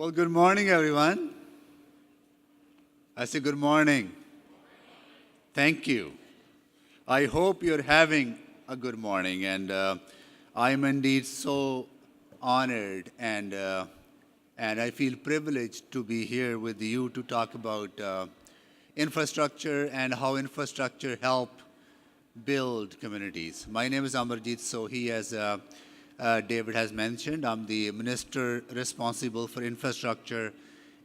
Well, good morning, everyone. I say good morning. Thank you. I hope you're having a good morning, and I'm indeed so honored and I feel privileged to be here with you to talk about infrastructure and how infrastructure help build communities. My name is Amarjeet Sohi, as David has mentioned. I'm the minister responsible for infrastructure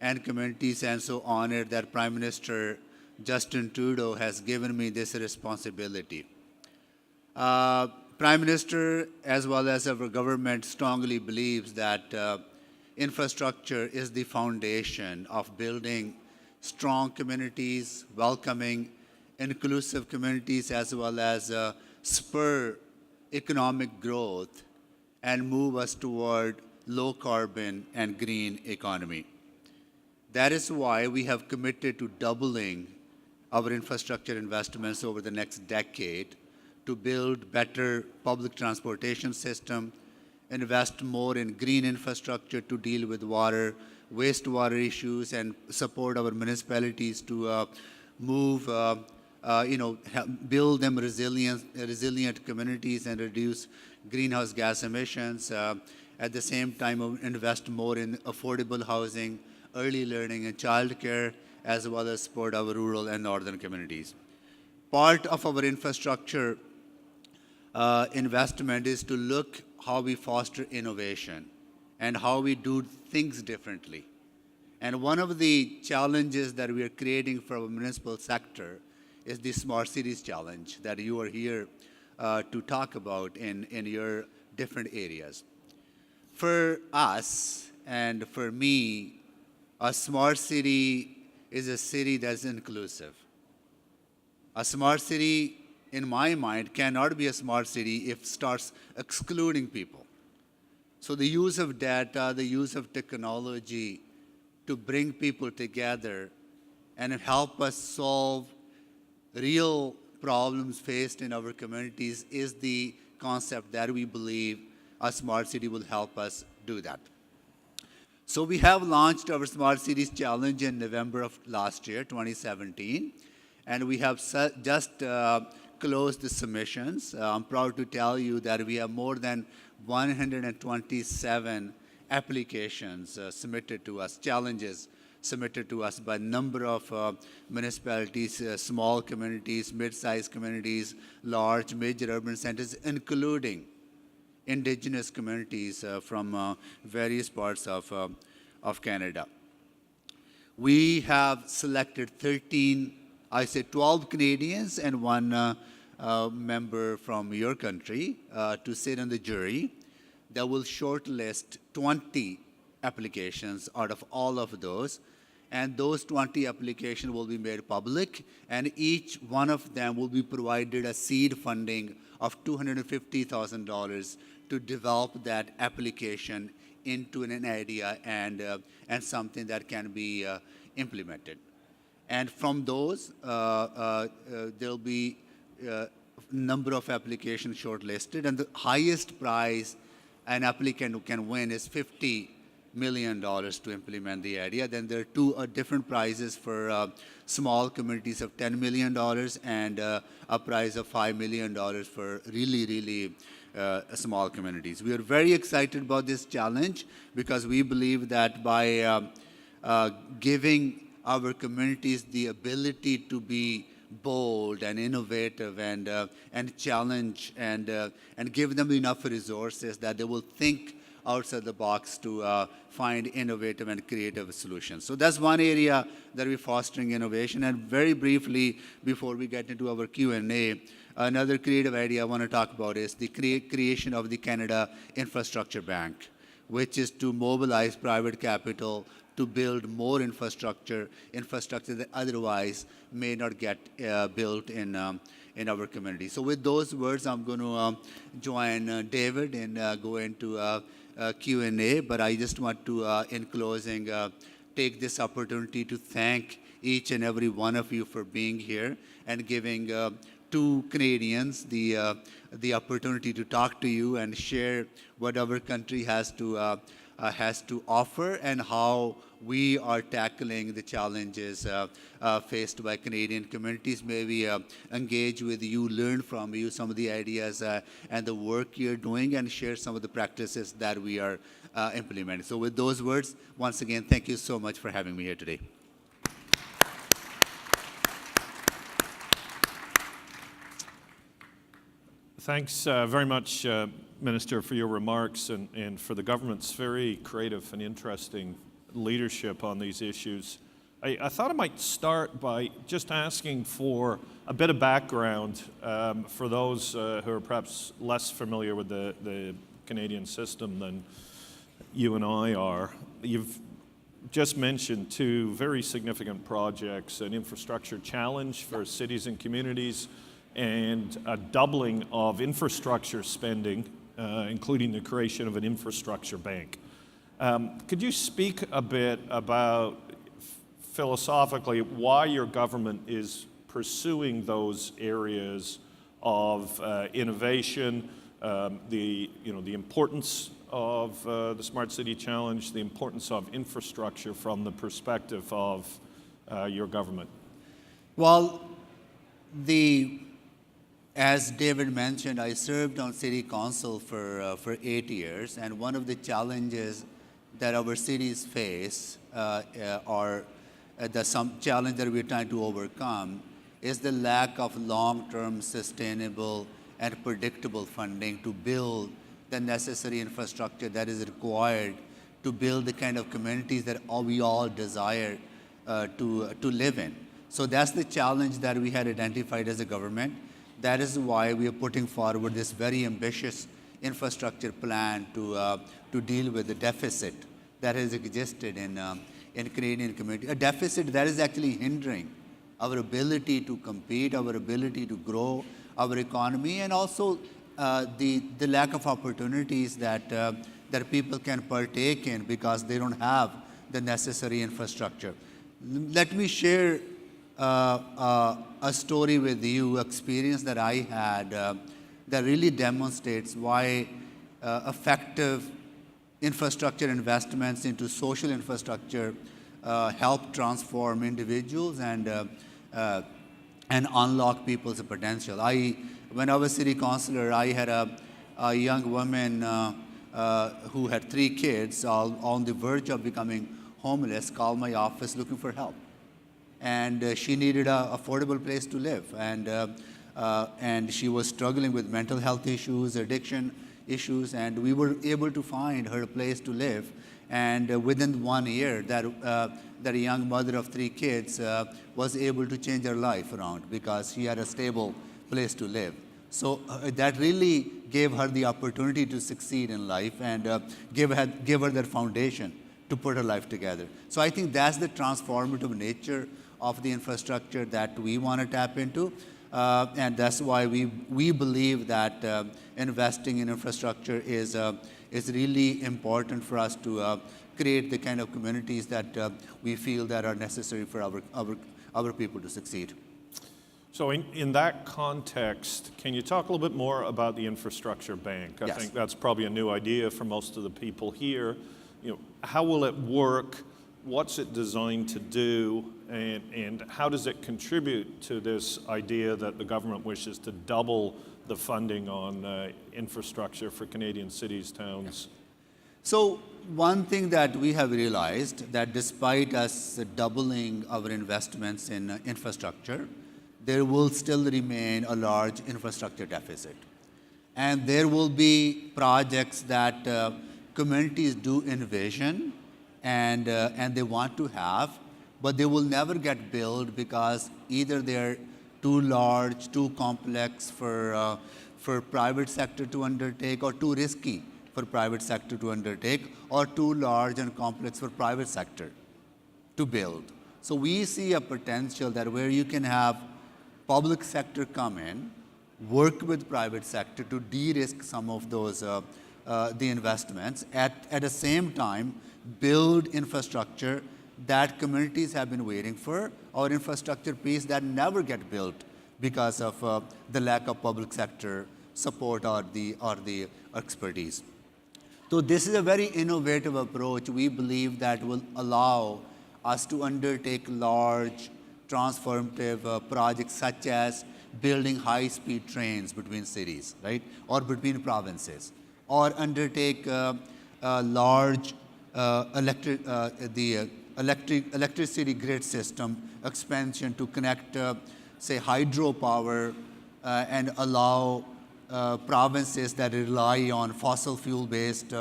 and communities, and so honored that Prime Minister Justin Trudeau has given me this responsibility. Prime Minister, as well as our government, strongly believes that infrastructure is the foundation of building strong communities, welcoming, inclusive communities, as well as spur economic growth and move us toward low carbon and green economy. That is why we have committed to doubling our infrastructure investments over the next decade to build better public transportation system, invest more in green infrastructure to deal with water, wastewater issues, and support our municipalities to move, build them resilient communities and reduce greenhouse gas emissions. At the same time, invest more in affordable housing, early learning, and childcare, as well as support our rural and northern communities. Part of our infrastructure investment is to look how we foster innovation and how we do things differently. And one of the challenges that we are creating for our municipal sector is the Smart Cities Challenge that you are here to talk about in your different areas. For us and for me, a smart city is a city that's inclusive. A smart city, in my mind, cannot be a smart city if it starts excluding people. So the use of data, the use of technology to bring people together and help us solve real problems faced in our communities is the concept that we believe a smart city will help us do that. So we have launched our Smart Cities Challenge in November of last year, 2017, and we have just closed the submissions. I'm proud to tell you that we have more than 127 applications submitted to us, challenges submitted to us by a number of municipalities, small communities, mid-sized communities, large, major urban centers, including indigenous communities from various parts of Canada. We have selected 12 Canadians and one member from your country to sit on the jury that will shortlist 20 applications out of all of those. And those 20 applications will be made public, and each one of them will be provided a seed funding of $250,000 to develop that application into an idea and something that can be implemented. And from those, there'll be a number of applications shortlisted, and the highest prize an applicant can win is $50 million to implement the idea. Then there are two different prizes for small communities of $10 million and a prize of $5 million for really small communities. We are very excited about this challenge because we believe that by giving our communities the ability to be bold and innovative and challenge and give them enough resources that they will think outside the box to find innovative and creative solutions. So that's one area that we're fostering innovation. And very briefly, before we get into our Q&A, another creative idea I want to talk about is the creation of the Canada Infrastructure Bank, which is to mobilize private capital to build more infrastructure that otherwise may not get built in our community. So with those words, I'm going to join David and go into Q&A, but I just want to, in closing, take this opportunity to thank each and every one of you for being here and giving two Canadians the opportunity to talk to you and share what our country has to has to offer, and how we are tackling the challenges faced by Canadian communities. Maybe engage with you, learn from you some of the ideas and the work you're doing, and share some of the practices that we are implementing. So with those words, once again, thank you so much for having me here today. Thanks very much, Minister, for your remarks and for the government's very creative and interesting leadership on these issues. I thought I might start by just asking for a bit of background for those who are perhaps less familiar with the Canadian system than you and I are. You've just mentioned two very significant projects, an infrastructure challenge for cities and communities, and a doubling of infrastructure spending, including the creation of an infrastructure bank. Could you speak a bit about, philosophically, why your government is pursuing those areas of innovation, the importance of the Smart City Challenge, the importance of infrastructure from the perspective of your government? Well, as David mentioned, I served on City Council for 8 years, and one of the challenges that our cities face, some challenge that we're trying to overcome, is the lack of long-term, sustainable, and predictable funding to build the necessary infrastructure that is required to build the kind of communities that we all desire to live in. So that's the challenge that we had identified as a government. That is why we are putting forward this very ambitious infrastructure plan to deal with the deficit that has existed in Canadian community. A deficit that is actually hindering our ability to compete, our ability to grow our economy, and also the lack of opportunities that people can partake in because they don't have the necessary infrastructure. Let me share a story with you, experience that I had that really demonstrates why effective infrastructure investments into social infrastructure help transform individuals and unlock people's potential. When I was city councilor, I had a young woman who had 3 kids, all on the verge of becoming homeless, call my office looking for help. And she needed an affordable place to live. And she was struggling with mental health issues, addiction issues, and we were able to find her a place to live. And within 1 year, that young mother of 3 kids was able to change her life around because she had a stable place to live. So that really gave her the opportunity to succeed in life and gave her that foundation to put her life together. So I think that's the transformative nature of the infrastructure that we want to tap into. And that's why we believe that investing in infrastructure is really important for us to create the kind of communities that we feel that are necessary for our people to succeed. So in that context, can you talk a little bit more about the infrastructure bank? I think that's probably a new idea for most of the people here. How will it work? What's it designed to do? And how does it contribute to this idea that the government wishes to double the funding on infrastructure for Canadian cities, towns? So one thing that we have realized, that despite us doubling our investments in infrastructure, there will still remain a large infrastructure deficit. And there will be projects that communities do envision and they want to have, but they will never get built because either they're too large, too complex for private sector to undertake, or too risky for private sector to undertake, or too large and complex for private sector to build. So we see a potential that where you can have public sector come in, work with private sector to de-risk some of those the investments, at the same time build infrastructure that communities have been waiting for, or infrastructure piece that never get built because of the lack of public sector support or the expertise. So this is a very innovative approach. We believe that will allow us to undertake large transformative projects such as building high-speed trains between cities, right, or between provinces, or undertake large electricity grid system expansion to connect, say, hydropower and allow provinces that rely on fossil fuel-based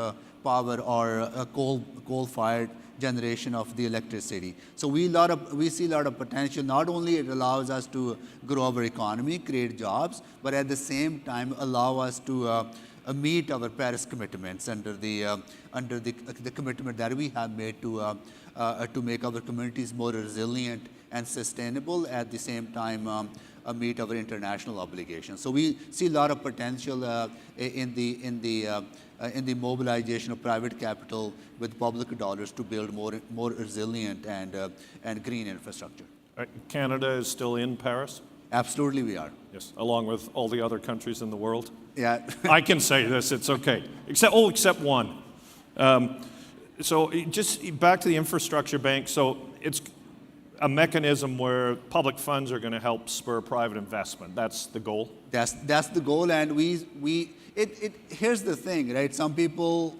power or coal-fired generation of the electricity. So we see a lot of potential. Not only it allows us to grow our economy, create jobs, but at the same time allow us to meet our Paris commitments under the commitment that we have made to make our communities more resilient and sustainable. At the same time, meet our international obligations. So we see a lot of potential in the mobilization of private capital with public dollars to build more resilient and green infrastructure. Canada is still in Paris? Absolutely, we are. Yes, along with all the other countries in the world. Yeah. I can say this, it's okay. Except one. So just back to the infrastructure bank. So it's a mechanism where public funds are going to help spur private investment. That's the goal? That's the goal, and here's the thing, right? Some people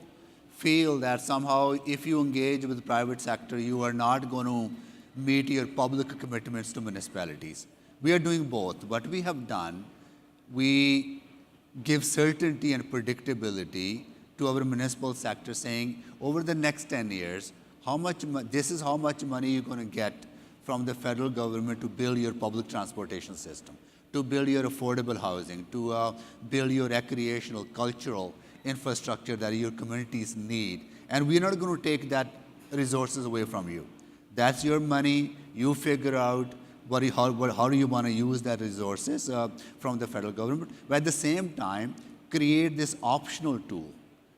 feel that somehow if you engage with the private sector, you are not going to meet your public commitments to municipalities. We are doing both. What we have done, we give certainty and predictability to our municipal sector, saying over the next 10 years, this is how much money you're going to get from the federal government to build your public transportation system, to build your affordable housing, to build your recreational, cultural infrastructure that your communities need. And we're not going to take that resources away from you. That's your money. You figure out how do you want to use that resources from the federal government. But at the same time, create this optional tool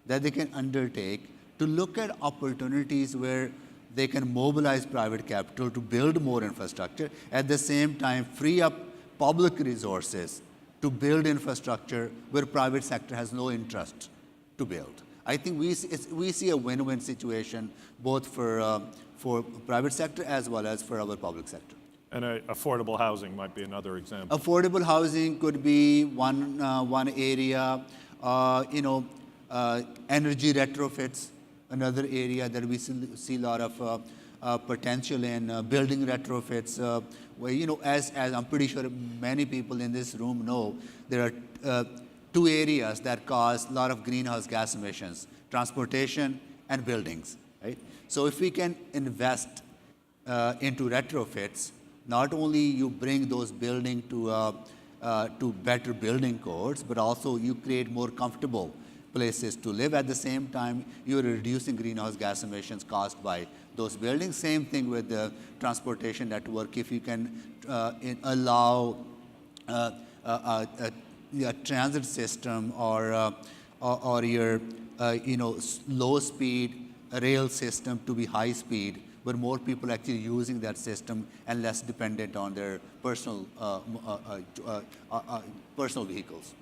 that they can undertake to look at opportunities where they can mobilize private capital to build more infrastructure, at the same time free up public resources to build infrastructure where private sector has no interest to build. I think we see a win-win situation both for private sector as well as for our public sector. And affordable housing might be another example. Affordable housing could be one area. Energy retrofits, another area that we see a lot of potential in. Building retrofits, where, as I'm pretty sure many people in this room know, there are two areas that cause a lot of greenhouse gas emissions: transportation and buildings. Right? So if we can invest into retrofits, not only you bring those buildings to better building codes, but also you create more comfortable places to live. At the same time, you're reducing greenhouse gas emissions caused by those buildings. Same thing with the transportation network. If you can allow a transit system or your low-speed rail system to be high-speed, where more people actually using that system and less dependent on their personal vehicles.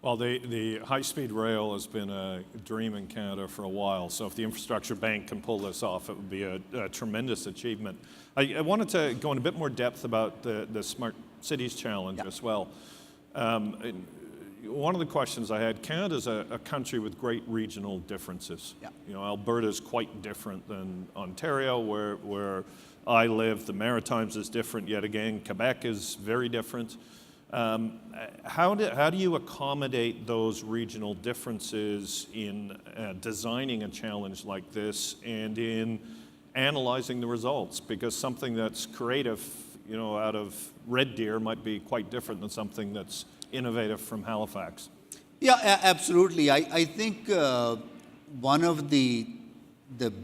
Well, the high-speed rail has been a dream in Canada for a while, so if the infrastructure bank can pull this off, it would be a tremendous achievement. I wanted to go in a bit more depth about the Smart Cities Challenge as well. One of the questions I had, Canada's a country with great regional differences. Yeah. Alberta's quite different than Ontario, where I live. The Maritimes is different yet again. Quebec is very different. How do you accommodate those regional differences in designing a challenge like this and in analyzing the results? Because something that's creative, out of Red Deer might be quite different than something that's innovative from Halifax. Yeah, absolutely. I think one of the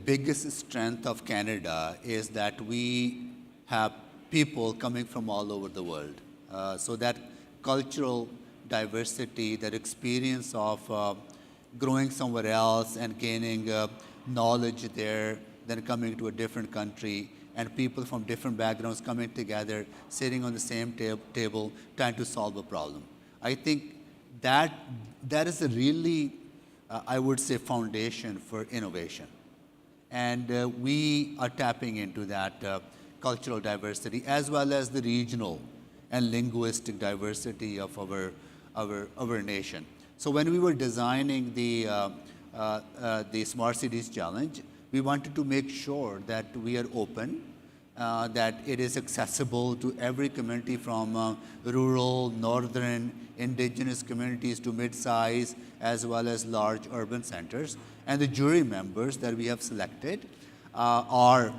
biggest strength of Canada is that we have people coming from all over the world. So that cultural diversity, that experience of growing somewhere else and gaining knowledge there, then coming to a different country, and people from different backgrounds coming together, sitting on the same table, trying to solve a problem. I think that is a really I would say, foundation for innovation. And we are tapping into that cultural diversity as well as the regional and linguistic diversity of our nation. So when we were designing the Smart Cities Challenge, we wanted to make sure that we are open, that it is accessible to every community from rural, northern, indigenous communities to mid-size as well as large urban centers. And the jury members that we have selected are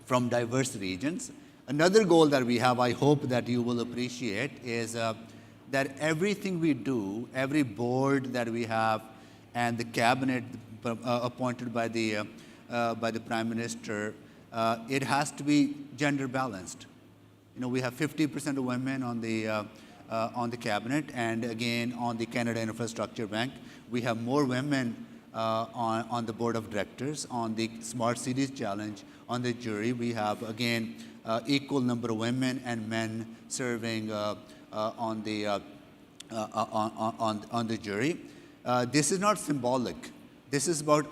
from diverse regions. Another goal that we have, I hope that you will appreciate, is that everything we do, every board that we have, and the cabinet appointed by the Prime Minister, it has to be gender balanced. You know, we have 50% of women on the cabinet, and again on the Canada Infrastructure Bank, we have more women on the board of directors. On the Smart Cities Challenge, on the jury, we have again equal number of women and men serving on the jury. This is not symbolic. This is about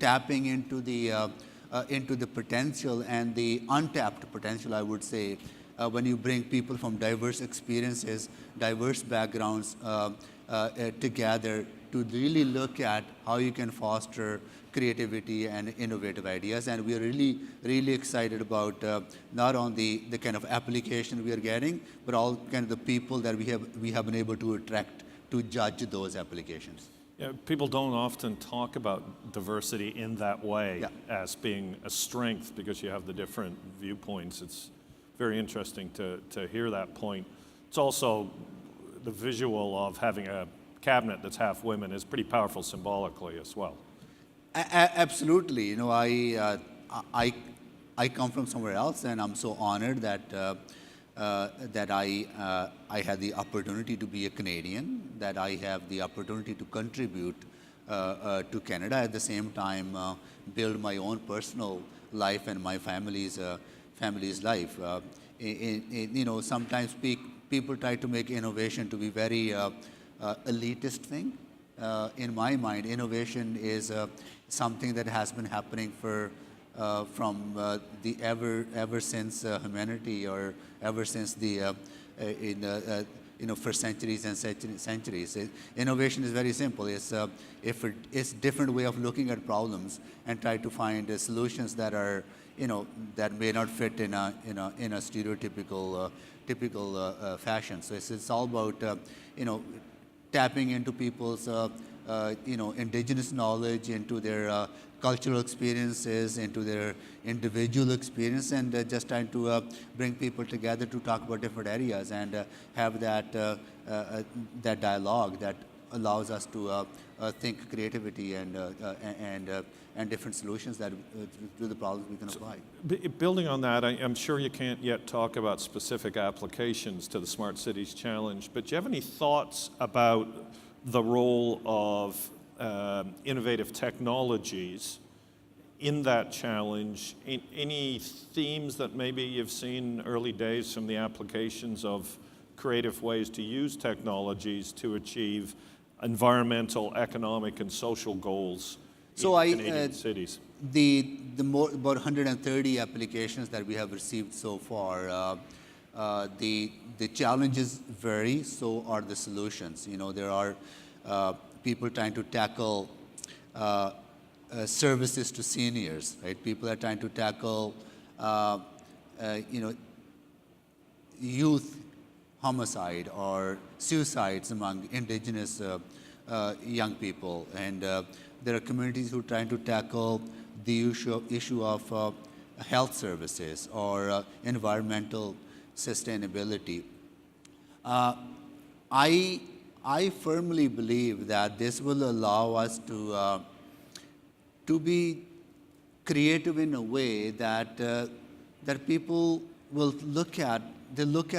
tapping into the potential and the untapped potential, I would say, when you bring people from diverse experiences, diverse backgrounds together to really look at how you can foster creativity and innovative ideas. And we are really, really excited about not only the kind of application we are getting, but all kind of the people that we have been able to attract to judge those applications. Yeah, people don't often talk about diversity in that way as being a strength because you have the different viewpoints. It's very interesting to hear that point. It's also the visual of having a cabinet that's half women is pretty powerful symbolically as well. Absolutely. You know, I come from somewhere else, and I'm so honored that I had the opportunity to be a Canadian, that I have the opportunity to contribute to Canada, at the same time build my own personal life and my family's life. You know, sometimes people try to make innovation to be very elitist thing. In my mind, innovation is something that has been happening from the ever since humanity, or ever since the for centuries and centuries. Innovation is very simple. It's different way of looking at problems and try to find solutions that are that may not fit in a stereotypical typical fashion. So it's all about tapping into people's indigenous knowledge, into their cultural experiences, into their individual experience, and just trying to bring people together to talk about different areas and have that dialogue that allows us to think creativity and different solutions that to the problems we can apply. Building on that, I'm sure you can't yet talk about specific applications to the Smart Cities Challenge, but do you have any thoughts about the role of innovative technologies in that challenge? Any themes that maybe you've seen early days from the applications of creative ways to use technologies to achieve environmental, economic, and social goals in Canadian cities? About 130 applications that we have received so far. The challenges vary, so are the solutions. There are people trying to tackle services to seniors, right? People are trying to tackle, youth homicide or suicides among indigenous young people, and there are communities who are trying to tackle the issue of health services or environmental sustainability. I firmly believe that this will allow us to be creative in a way that that people will look at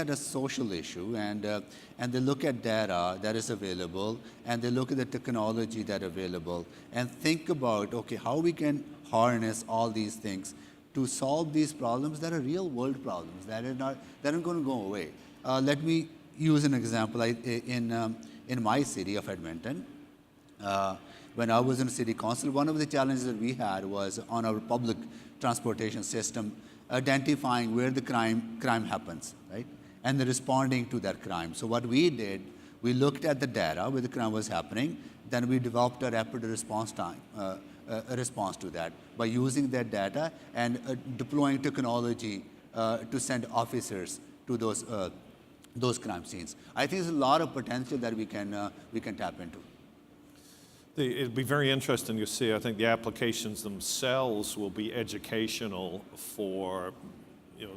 a social issue, and they look at data that is available, and they look at the technology that is available, and think about, okay, how we can harness all these things to solve these problems that are real world problems that aren't going to go away. Let me use an example. In my city of Edmonton, When I was in city council, one of the challenges that we had was on our public transportation system, identifying where the crime happens, right? And then responding to that crime. So what we did, we looked at the data where the crime was happening, then we developed a rapid response time, a response to that by using that data and deploying technology to send officers to those crime scenes. I think there's a lot of potential that we can tap into. It'd be very interesting to see. I think the applications themselves will be educational for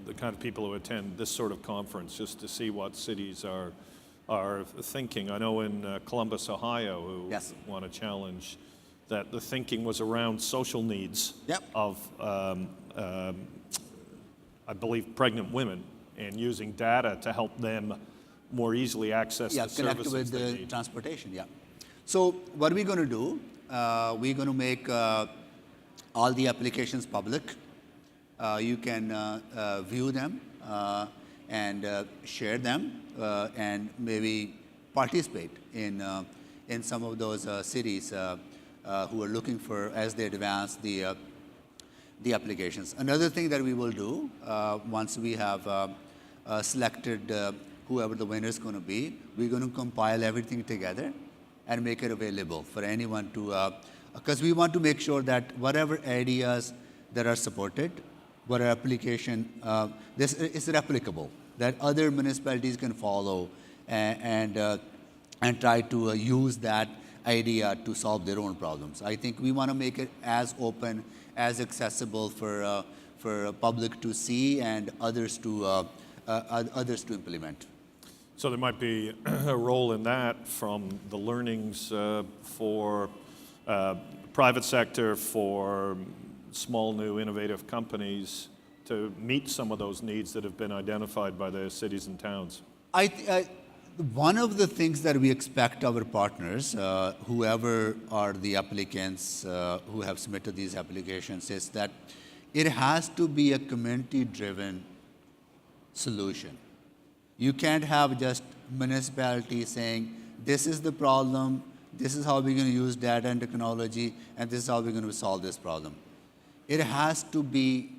the kind of people who attend this sort of conference, just to see what cities are thinking. I know in Columbus, Ohio, who Yes. want to challenge that the thinking was around social needs Yep. of, I believe, pregnant women, and using data to help them more easily access the Connect services with they the need. transportation, yeah. So what we're going to do, we're going to make all the applications public. You can view them and share them and maybe participate in some of those cities who are looking for as they advance the applications. Another thing that we will do once we have selected whoever the winner is going to be, we're going to compile everything together and make it available for anyone to, because we want to make sure that whatever ideas that are supported, whatever application, this is replicable, that other municipalities can follow and try to use that idea to solve their own problems. I think we want to make it as open, as accessible for public to see and others to implement. So there might be a role in that from the learnings for private sector, for small, new, innovative companies to meet some of those needs that have been identified by the cities and towns. One of the things that we expect our partners, whoever are the applicants who have submitted these applications, is that it has to be a community-driven solution. You can't have just municipalities saying, this is the problem, this is how we're going to use data and technology, and this is how we're going to solve this problem. It has to be,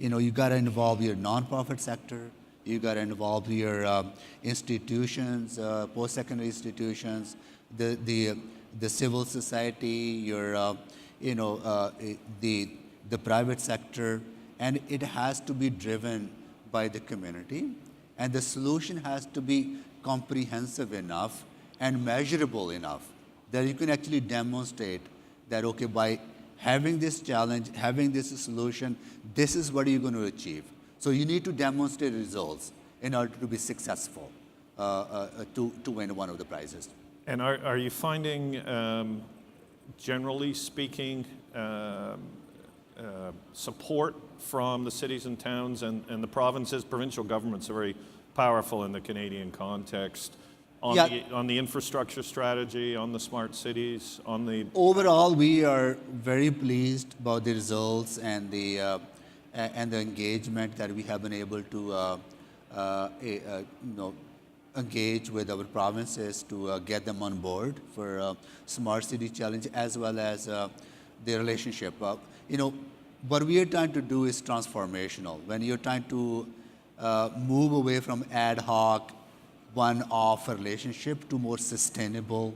you got to involve your nonprofit sector, you got to involve your institutions, post-secondary institutions, the civil society, your, the private sector, and it has to be driven by the community. And the solution has to be comprehensive enough and measurable enough that you can actually demonstrate that, okay, by having this challenge, having this solution, this is what you're going to achieve. So you need to demonstrate results in order to be successful to win one of the prizes. And are you finding, generally speaking, support from the cities and towns and the provinces? Provincial governments are very powerful in the Canadian context on the infrastructure strategy, on the smart cities, on the... Overall, we are very pleased about the results and the engagement that we have been able to engage with our provinces to get them on board for Smart City Challenge, as well as the relationship. What we are trying to do is transformational. When you're trying to move away from ad hoc, one-off relationship to more sustainable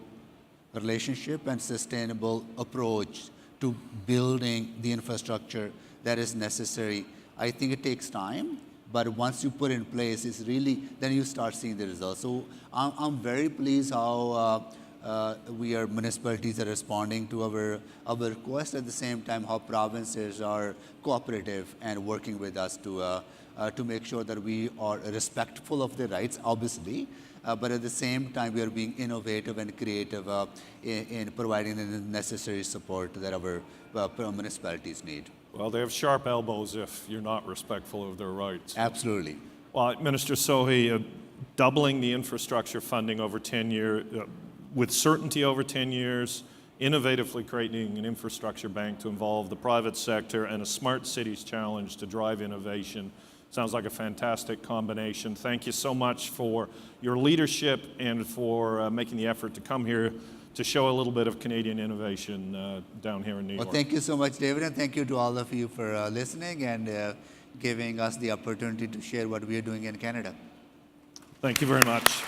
relationship and sustainable approach to building the infrastructure that is necessary, I think it takes time. But once you put it in place, it's really, then you start seeing the results. So I'm very pleased how municipalities are responding to our request. At the same time, how provinces are cooperative and working with us to make sure that we are respectful of their rights, obviously, but at the same time, we are being innovative and creative in providing the necessary support that our municipalities need. Well, they have sharp elbows if you're not respectful of their rights. Absolutely. Well, Minister Sohi, doubling the infrastructure funding over 10 years, with certainty over 10 years, innovatively creating an infrastructure bank to involve the private sector, and a smart cities challenge to drive innovation. Sounds like a fantastic combination. Thank you so much for your leadership and for making the effort to come here to show a little bit of Canadian innovation down here in New York. Well, thank you so much, David, and thank you to all of you for listening and giving us the opportunity to share what we are doing in Canada. Thank you very much.